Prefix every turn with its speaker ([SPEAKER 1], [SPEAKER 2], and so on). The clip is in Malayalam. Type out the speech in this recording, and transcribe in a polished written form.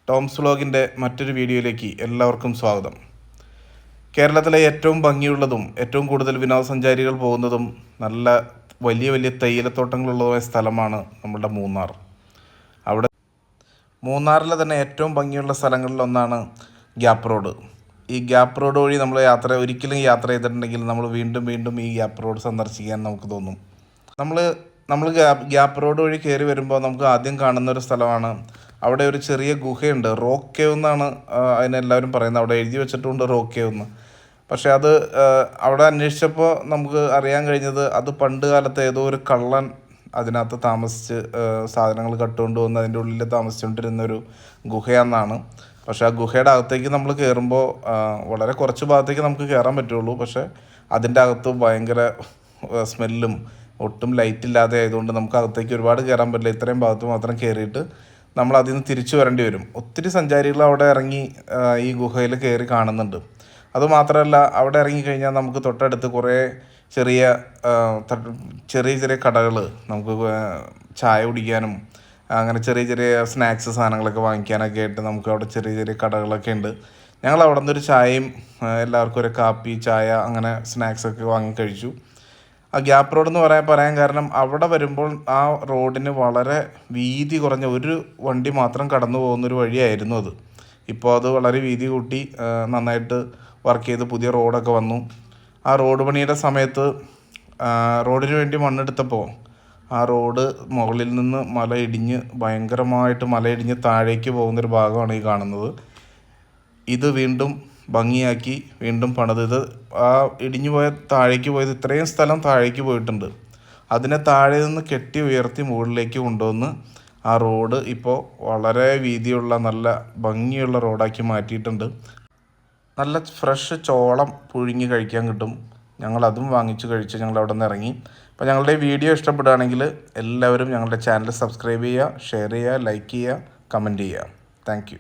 [SPEAKER 1] ടോംസ് വ്ലോഗിൻ്റെ മറ്റൊരു വീഡിയോയിലേക്ക് എല്ലാവർക്കും സ്വാഗതം. കേരളത്തിലെ ഏറ്റവും ഭംഗിയുള്ളതും ഏറ്റവും കൂടുതൽ വിനോദസഞ്ചാരികൾ പോകുന്നതും നല്ല വലിയ വലിയ തേയിലത്തോട്ടങ്ങളുള്ളതുമായ സ്ഥലമാണ് നമ്മുടെ മൂന്നാർ. മൂന്നാറിലെ തന്നെ ഏറ്റവും ഭംഗിയുള്ള സ്ഥലങ്ങളിലൊന്നാണ് ഗ്യാപ്പ് റോഡ്. ഈ ഗ്യാപ്പ് റോഡ് വഴി നമ്മൾ ഒരിക്കലും യാത്ര ചെയ്തിട്ടുണ്ടെങ്കിൽ നമ്മൾ വീണ്ടും വീണ്ടും ഈ ഗ്യാപ്പ് റോഡ് സന്ദർശിക്കാൻ നമുക്ക് തോന്നും. നമ്മൾ ഗ്യാപ്പ് റോഡ് വഴി കയറി വരുമ്പോൾ നമുക്ക് ആദ്യം കാണുന്ന ഒരു സ്ഥലമാണ്. അവിടെ ഒരു ചെറിയ ഗുഹയുണ്ട്. റോക്ക് കേവ് എന്നാണ് അതിനെല്ലാവരും പറയുന്നത്. അവിടെ എഴുതി വെച്ചിട്ടുണ്ട് റോക്ക് കേവ് എന്ന്. പക്ഷേ അത് അവിടെ അന്വേഷിച്ചപ്പോൾ നമുക്ക് അറിയാൻ കഴിഞ്ഞത് അത് പണ്ട് കാലത്ത് ഏതോ ഒരു കള്ളൻ അതിനകത്ത് താമസിച്ച് സാധനങ്ങൾ കട്ടുകൊണ്ട് വന്ന് അതിൻ്റെ ഉള്ളിൽ താമസിച്ചുകൊണ്ടിരുന്നൊരു ഗുഹയാണെന്നാണ്. പക്ഷേ ആ ഗുഹയുടെ അകത്തേക്ക് നമ്മൾ കയറുമ്പോൾ വളരെ കുറച്ച് ഭാഗത്തേക്ക് നമുക്ക് കയറാൻ പറ്റുള്ളൂ. പക്ഷേ അതിൻ്റെ അകത്ത് ഭയങ്കര സ്മെല്ലും ഒട്ടും ലൈറ്റ് ഇല്ലാതെ ആയതുകൊണ്ട് നമുക്ക് അകത്തേക്ക് ഒരുപാട് കയറാൻ പറ്റില്ല. ഇത്രയും ഭാഗത്ത് മാത്രം കയറിയിട്ട് നമ്മൾ അതിൽ നിന്ന് തിരിച്ചു വരേണ്ടി വരും. ഒത്തിരി സഞ്ചാരികൾ അവിടെ ഇറങ്ങി ഈ ഗുഹയിൽ കയറി കാണുന്നുണ്ട്. അതുമാത്രമല്ല, അവിടെ ഇറങ്ങിക്കഴിഞ്ഞാൽ നമുക്ക് തൊട്ടടുത്ത് കുറേ ചെറിയ ചെറിയ കടകൾ, നമുക്ക് ചായ കുടിക്കാനും അങ്ങനെ ചെറിയ ചെറിയ സ്നാക്സ് സാധനങ്ങളൊക്കെ വാങ്ങിക്കാനൊക്കെ ആയിട്ട് നമുക്ക് അവിടെ ചെറിയ ചെറിയ കടകളൊക്കെ ഉണ്ട്. ഞങ്ങൾ അവിടെ നിന്നൊരു ചായയും എല്ലാവർക്കും ഒരു കാപ്പി, ചായ അങ്ങനെ സ്നാക്സൊക്കെ വാങ്ങി കഴിച്ചു. ആ ഗ്യാപ്പ് റോഡ് എന്ന് പറയാൻ കാരണം അവിടെ വരുമ്പോൾ ആ റോഡിന് വളരെ വീതി കുറഞ്ഞ ഒരു വണ്ടി മാത്രം കടന്നു പോകുന്നൊരു വഴിയായിരുന്നു അത്. ഇപ്പോൾ അത് വളരെ വീതി കൂട്ടി നന്നായിട്ട് വർക്ക് ചെയ്ത് പുതിയ റോഡൊക്കെ വന്നു. ആ റോഡ് പണിയുടെ സമയത്ത് റോഡിന് വേണ്ടി മണ്ണെടുത്തപ്പോൾ ആ റോഡ് മുകളിൽ നിന്ന് ഭയങ്കരമായിട്ട് മലയിടിഞ്ഞ് താഴേക്ക് പോകുന്നൊരു ഭാഗമാണ് ഈ കാണുന്നത്. ഇത് വീണ്ടും ഭംഗിയാക്കി വീണ്ടും പണിത്, ഇത് ആ ഇടിഞ്ഞു പോയ താഴേക്ക് പോയത് ഇത്രയും സ്ഥലം താഴേക്ക് പോയിട്ടുണ്ട്. അതിനെ താഴെ നിന്ന് കെട്ടി ഉയർത്തി മുകളിലേക്ക് കൊണ്ടുവന്ന് ആ റോഡ് ഇപ്പോൾ വളരെ വീതിയുള്ള നല്ല ഭംഗിയുള്ള റോഡാക്കി മാറ്റിയിട്ടുണ്ട്. നല്ല ഫ്രഷ് ചോളം പുഴുങ്ങി കഴിക്കാൻ കിട്ടും. ഞങ്ങളതും വാങ്ങിച്ച് കഴിച്ച് ഞങ്ങൾ അവിടെ നിന്ന് ഇറങ്ങി. അപ്പോൾ ഞങ്ങളുടെ വീഡിയോ ഇഷ്ടപ്പെടുകയാണെങ്കിൽ എല്ലാവരും ഞങ്ങളുടെ ചാനൽ സബ്സ്ക്രൈബ് ചെയ്യുക, ഷെയർ ചെയ്യുക, ലൈക്ക് ചെയ്യുക, കമൻറ്റ് ചെയ്യുക. താങ്ക്